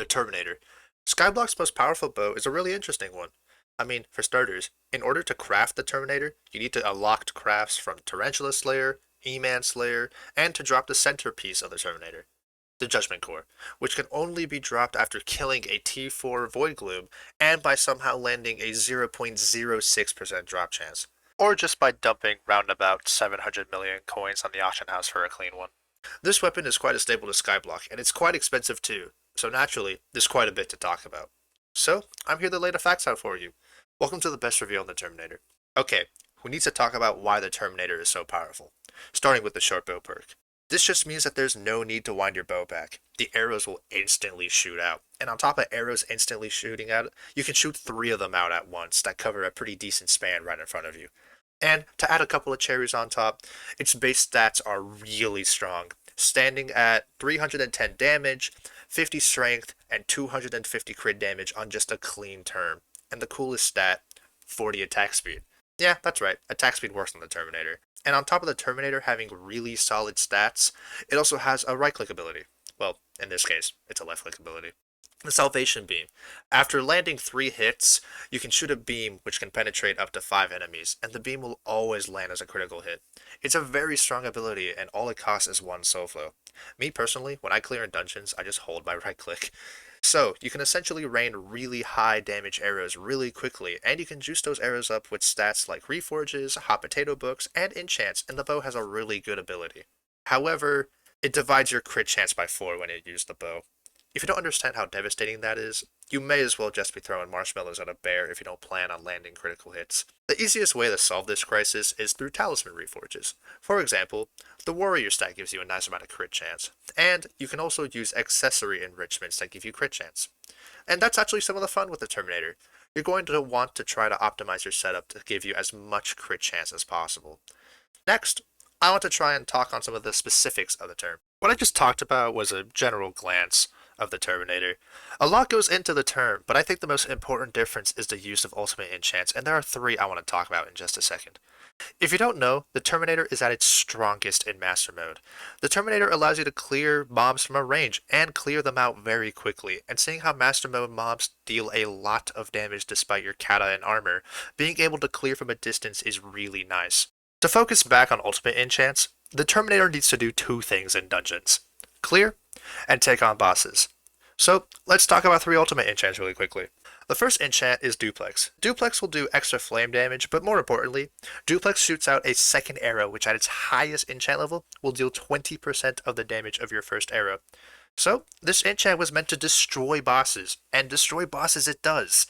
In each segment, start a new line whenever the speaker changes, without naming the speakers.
The Terminator. Skyblock's most powerful bow is a really interesting one. I mean, for starters, in order to craft the Terminator, you need to unlock crafts from Tarantula Slayer, E-Man Slayer, and to drop the centerpiece of the Terminator, the Judgment Core, which can only be dropped after killing a T4 Void Gloom and by somehow landing a 0.06% drop chance, or just by dumping roundabout 700 million coins on the auction house for a clean one. This weapon is quite as stable to Skyblock, and it's quite expensive too, so naturally, there's quite a bit to talk about. So, I'm here to lay the facts out for you. Welcome to the best review on the Terminator. Okay, we need to talk about why the Terminator is so powerful, starting with the short bow perk. This just means that there's no need to wind your bow back. The arrows will instantly shoot out, and on top of arrows instantly shooting out, you can shoot 3 of them out at once that cover a pretty decent span right in front of you. And to add a couple of cherries on top, its base stats are really strong, standing at 310 damage, 50 strength, and 250 crit damage on just a clean turn. And the coolest stat, 40 attack speed. Yeah, that's right, attack speed works on the Terminator. And on top of the Terminator having really solid stats, it also has a right click ability. Well, in this case, it's a left click ability. The Salvation Beam. After landing 3 hits, you can shoot a beam which can penetrate up to 5 enemies, and the beam will always land as a critical hit. It's a very strong ability, and all it costs is 1 soul flow. Me personally, when I clear in dungeons, I just hold my right click. So, you can essentially rain really high damage arrows really quickly, and you can juice those arrows up with stats like Reforges, Hot Potato Books, and Enchants, and the bow has a really good ability. However, it divides your crit chance by 4 when you use the bow. If you don't understand how devastating that is, you may as well just be throwing marshmallows at a bear if you don't plan on landing critical hits. The easiest way to solve this crisis is through talisman reforges. For example, the warrior stat gives you a nice amount of crit chance, and you can also use accessory enrichments that give you crit chance. And that's actually some of the fun with the Terminator. You're going to want to try to optimize your setup to give you as much crit chance as possible. Next, I want to try and talk on some of the specifics of the term. What I just talked about was a general glance of the Terminator. A lot goes into the term, but I think the most important difference is the use of ultimate enchants, and there are 3 I want to talk about in just a second. If you don't know, the Terminator is at its strongest in Master Mode. The Terminator allows you to clear mobs from a range, and clear them out very quickly, and seeing how Master Mode mobs deal a lot of damage despite your kata and armor, being able to clear from a distance is really nice. To focus back on ultimate enchants, the Terminator needs to do 2 things in dungeons: clear, and take on bosses. So, let's talk about 3 ultimate enchants really quickly. The first enchant is Duplex. Duplex will do extra flame damage, but more importantly, Duplex shoots out a second arrow, which at its highest enchant level will deal 20% of the damage of your first arrow. So, this enchant was meant to destroy bosses, and destroy bosses it does.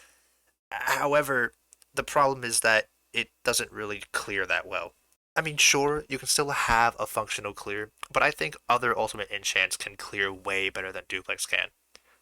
However, the problem is that it doesn't really clear that well. I mean, sure, you can still have a functional clear, but I think other ultimate enchants can clear way better than Duplex can.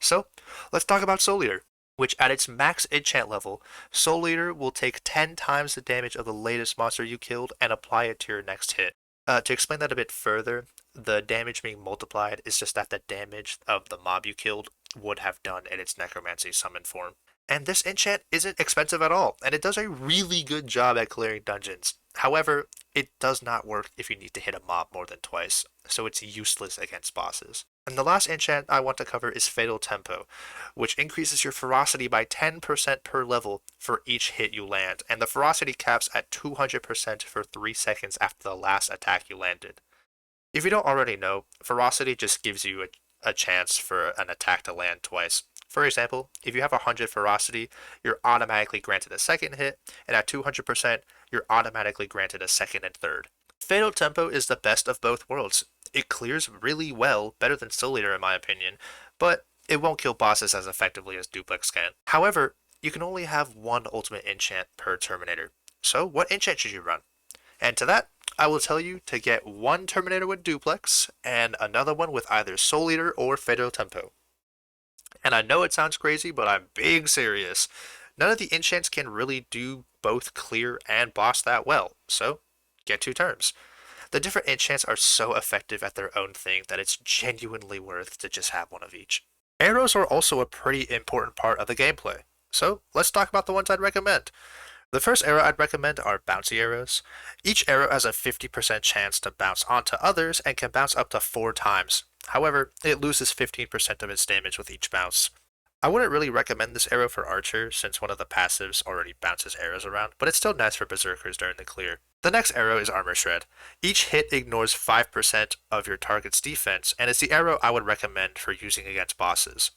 So, let's talk about Soul Eater, which at its max enchant level, Soul Eater will take 10 times the damage of the latest monster you killed and apply it to your next hit. To explain that a bit further, the damage being multiplied is just that the damage of the mob you killed would have done in its necromancy summon form. And this enchant isn't expensive at all, and it does a really good job at clearing dungeons. However, it does not work if you need to hit a mob more than twice, so it's useless against bosses. And the last enchant I want to cover is Fatal Tempo, which increases your ferocity by 10% per level for each hit you land, and the ferocity caps at 200% for 3 seconds after the last attack you landed. If you don't already know, ferocity just gives you a chance for an attack to land twice. For example, if you have 100 ferocity, you're automatically granted a second hit, and at 200%, you're automatically granted a second and third. Fatal Tempo is the best of both worlds. It clears really well, better than Soul Eater in my opinion, but it won't kill bosses as effectively as Duplex can. However, you can only have 1 ultimate enchant per Terminator. So what enchant should you run? And to that, I will tell you to get 1 Terminator with Duplex, and another one with either Soul Eater or Fatal Tempo. And I know it sounds crazy, but I'm being serious. None of the enchants can really do both clear and boss that well, so get 2 terms. The different enchants are so effective at their own thing that it's genuinely worth to just have one of each. Arrows are also a pretty important part of the gameplay, so let's talk about the ones I'd recommend. The first arrow I'd recommend are bouncy arrows. Each arrow has a 50% chance to bounce onto others and can bounce up to 4 times. However, it loses 15% of its damage with each bounce. I wouldn't really recommend this arrow for Archer since one of the passives already bounces arrows around, but it's still nice for Berserkers during the clear. The next arrow is Armor Shred. Each hit ignores 5% of your target's defense, and it's the arrow I would recommend for using against bosses.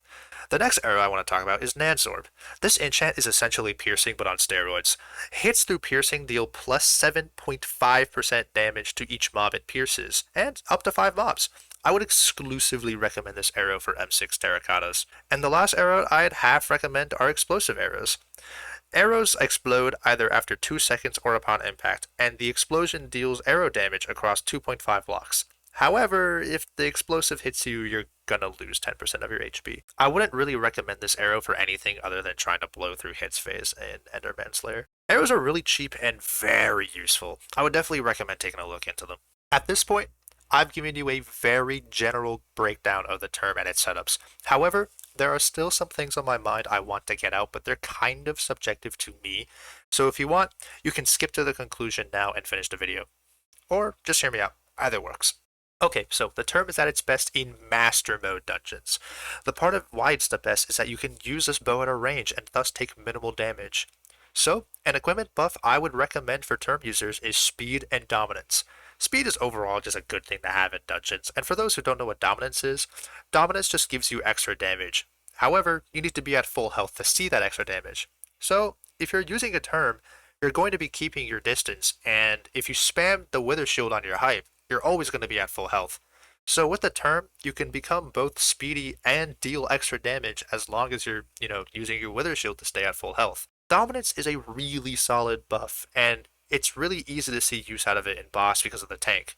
The next arrow I want to talk about is Nanzorb. This enchant is essentially piercing but on steroids. Hits through piercing deal plus 7.5% damage to each mob it pierces, and up to 5 mobs. I would exclusively recommend this arrow for M6 Terracottas. And the last arrow I'd half recommend are explosive arrows. Arrows explode either after 2 seconds or upon impact, and the explosion deals arrow damage across 2.5 blocks. However, if the explosive hits you, you're gonna lose 10% of your HP. I wouldn't really recommend this arrow for anything other than trying to blow through hits phase in Enderman Slayer. Arrows are really cheap and very useful. I would definitely recommend taking a look into them. At this point, I've given you a very general breakdown of the term and its setups. However, there are still some things on my mind I want to get out, but they're kind of subjective to me. So if you want, you can skip to the conclusion now and finish the video. Or just hear me out. Either works. Okay, so the term is at its best in Master Mode dungeons. The part of why it's the best is that you can use this bow at a range and thus take minimal damage. So, an equipment buff I would recommend for term users is speed and dominance. Speed is overall just a good thing to have in dungeons, and for those who don't know what dominance is, dominance just gives you extra damage. However, you need to be at full health to see that extra damage. So, if you're using a term, you're going to be keeping your distance, and if you spam the Wither Shield on your hype, you're always going to be at full health. So with the term, you can become both speedy and deal extra damage as long as you're, using your Wither Shield to stay at full health. Dominance is a really solid buff, and it's really easy to see use out of it in boss because of the tank.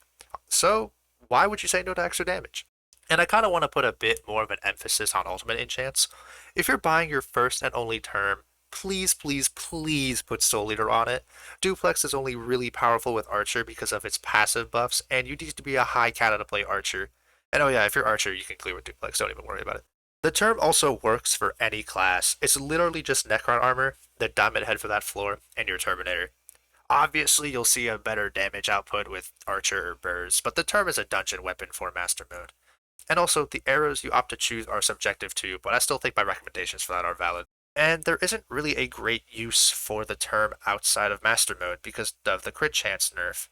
So why would you say no to extra damage? And I kind of want to put a bit more of an emphasis on ultimate enchants. If you're buying your first and only term, please, please, please put Soul Eater on it. Duplex is only really powerful with Archer because of its passive buffs, and you need to be a high cata to play Archer. And oh yeah, if you're Archer, you can clear with Duplex, don't even worry about it. The term also works for any class. It's literally just Necron armor, the Diamond Head for that floor, and your Terminator. Obviously, you'll see a better damage output with Archer or Burrs, but the term is a dungeon weapon for Master Mode. And also, the arrows you opt to choose are subjective too, but I still think my recommendations for that are valid. And there isn't really a great use for the term outside of Master Mode because of the crit chance nerf.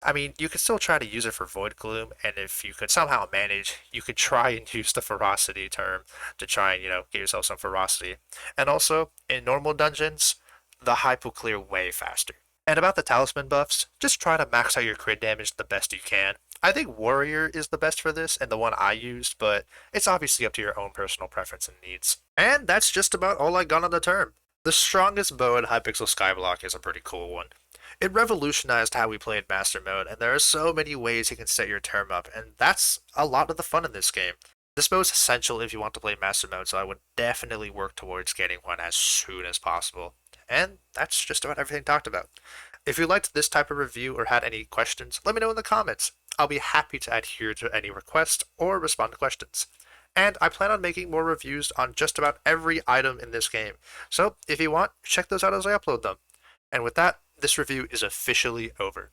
I mean, you could still try to use it for Void Gloom, and if you could somehow manage, you could try and use the Ferocity term to try and, get yourself some Ferocity. And also, in normal dungeons, the hype will clear way faster. And about the talisman buffs, just try to max out your crit damage the best you can. I think Warrior is the best for this and the one I used, but it's obviously up to your own personal preference and needs. And that's just about all I got on the term. The strongest bow in Hypixel Skyblock is a pretty cool one. It revolutionized how we played Master Mode, and there are so many ways you can set your term up, and that's a lot of the fun in this game. This bow is essential if you want to play Master Mode, so I would definitely work towards getting one as soon as possible. And that's just about everything talked about. If you liked this type of review or had any questions, let me know in the comments. I'll be happy to adhere to any requests or respond to questions. And I plan on making more reviews on just about every item in this game, so if you want, check those out as I upload them. And with that, this review is officially over.